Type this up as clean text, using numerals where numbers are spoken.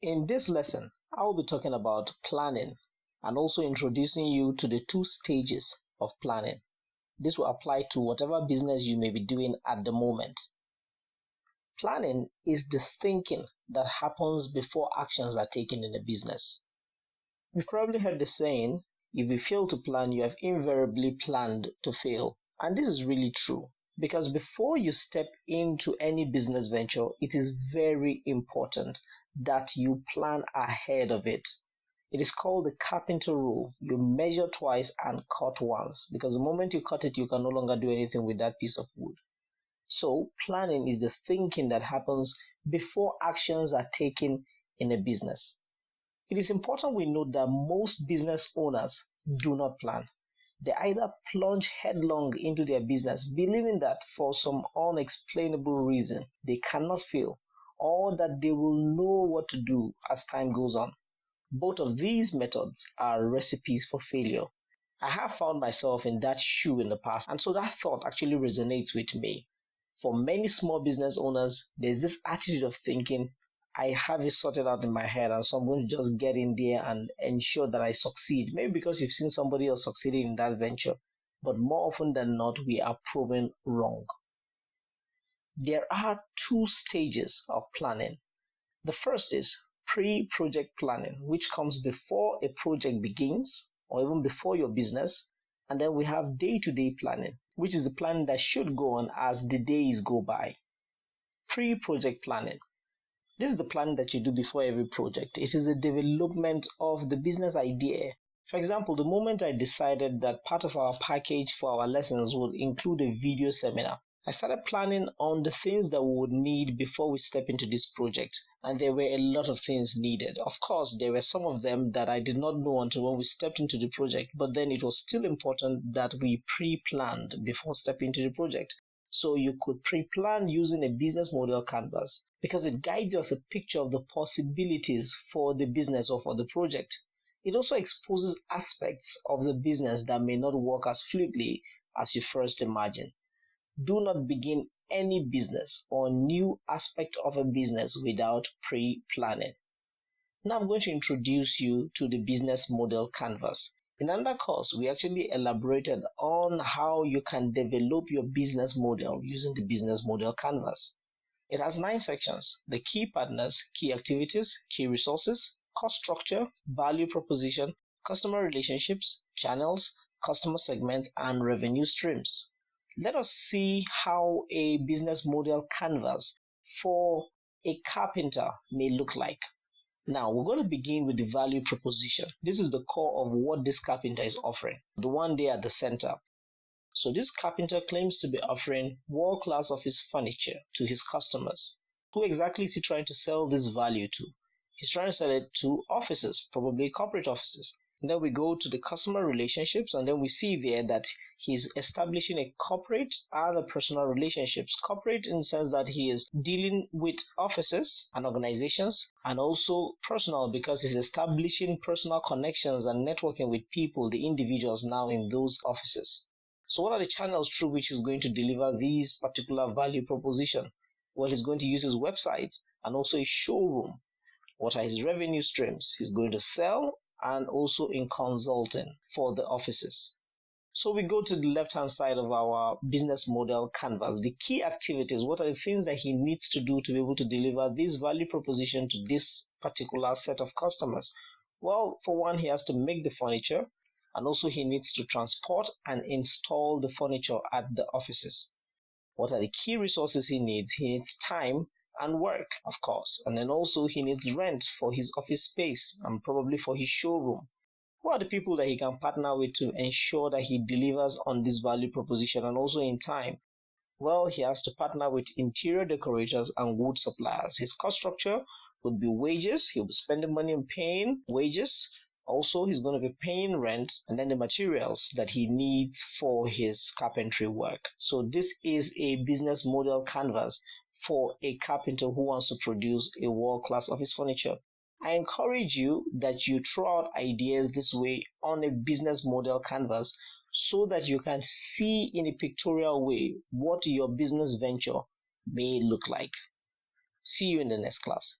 In this lesson, I will be talking about planning and also introducing you to the 2 stages of planning. This will apply to whatever business you may be doing at the moment. Planning is the thinking that happens before actions are taken in a business. You've probably heard the saying, if you fail to plan, you have invariably planned to fail. And this is really true, because before you step into any business venture, it is very important that you plan ahead of it. It is called the carpenter rule. You measure twice and cut once, because the moment you cut it, you can no longer do anything with that piece of wood. So planning is the thinking that happens before actions are taken in a business. It is important we note that most business owners do not plan. They either plunge headlong into their business, believing that for some unexplainable reason they cannot fail, or that they will know what to do as time goes on. Both of these methods are recipes for failure. I have found myself in that shoe in the past, and so that thought actually resonates with me. For many small business owners, there's this attitude of thinking, I have it sorted out in my head, and so I'm going to just get in there and ensure that I succeed. Maybe because you've seen somebody else succeeding in that venture, but more often than not, we are proven wrong. There are 2 stages of planning. The first is pre-project planning, which comes before a project begins or even before your business. And then we have day-to-day planning, which is the planning that should go on as the days go by. Pre-project planning. This is the planning that you do before every project. It is the development of the business idea. For example, the moment I decided that part of our package for our lessons would include a video seminar, I started planning on the things that we would need before we step into this project. And there were a lot of things needed. Of course, there were some of them that I did not know until when we stepped into the project, but then it was still important that we pre-planned before stepping into the project. So you could pre-plan using a business model canvas because it guides you as a picture of the possibilities for the business or for the project. It also exposes aspects of the business that may not work as fluidly as you first imagined. Do not begin any business or new aspect of a business without pre-planning. Now I'm going to introduce you to the business model canvas. In another course, we actually elaborated on how you can develop your business model using the business model canvas. It has 9 sections: the key partners, key activities, key resources, cost structure, value proposition, customer relationships, channels, customer segments, and revenue streams. Let us see how a business model canvas for a carpenter may look like. Now, we're going to begin with the value proposition. This is the core of what this carpenter is offering, the one there at the center. So this carpenter claims to be offering world-class office furniture to his customers. Who exactly is he trying to sell this value to? He's trying to sell it to offices, probably corporate offices. And then we go to the customer relationships, and then we see there that he's establishing a corporate and a personal relationships. Corporate in the sense that he is dealing with offices and organizations, and also personal because he's establishing personal connections and networking with people, the individuals now in those offices. So what are the channels through which he's going to deliver these particular value proposition? Well, he's going to use his website and also his showroom. What are his revenue streams? He's going to sell and also in consulting for the offices. So we go to the left-hand side of our business model canvas. The key activities, what are the things that he needs to do to be able to deliver this value proposition to this particular set of customers? Well, for one, he has to make the furniture, and also he needs to transport and install the furniture at the offices. What are the key resources he needs? He needs time and work, of course, and then also he needs rent for his office space and probably for his showroom. Who are the people that he can partner with to ensure that he delivers on this value proposition and also in time? Well, he has to partner with interior decorators and wood suppliers. His cost structure would be wages. He'll be spending money on paying wages. Also, he's going to be paying rent and then the materials that he needs for his carpentry work. So this is a business model canvas for a carpenter who wants to produce a world-class office furniture. I encourage you that you throw out ideas this way on a business model canvas so that you can see in a pictorial way what your business venture may look like. See you in the next class.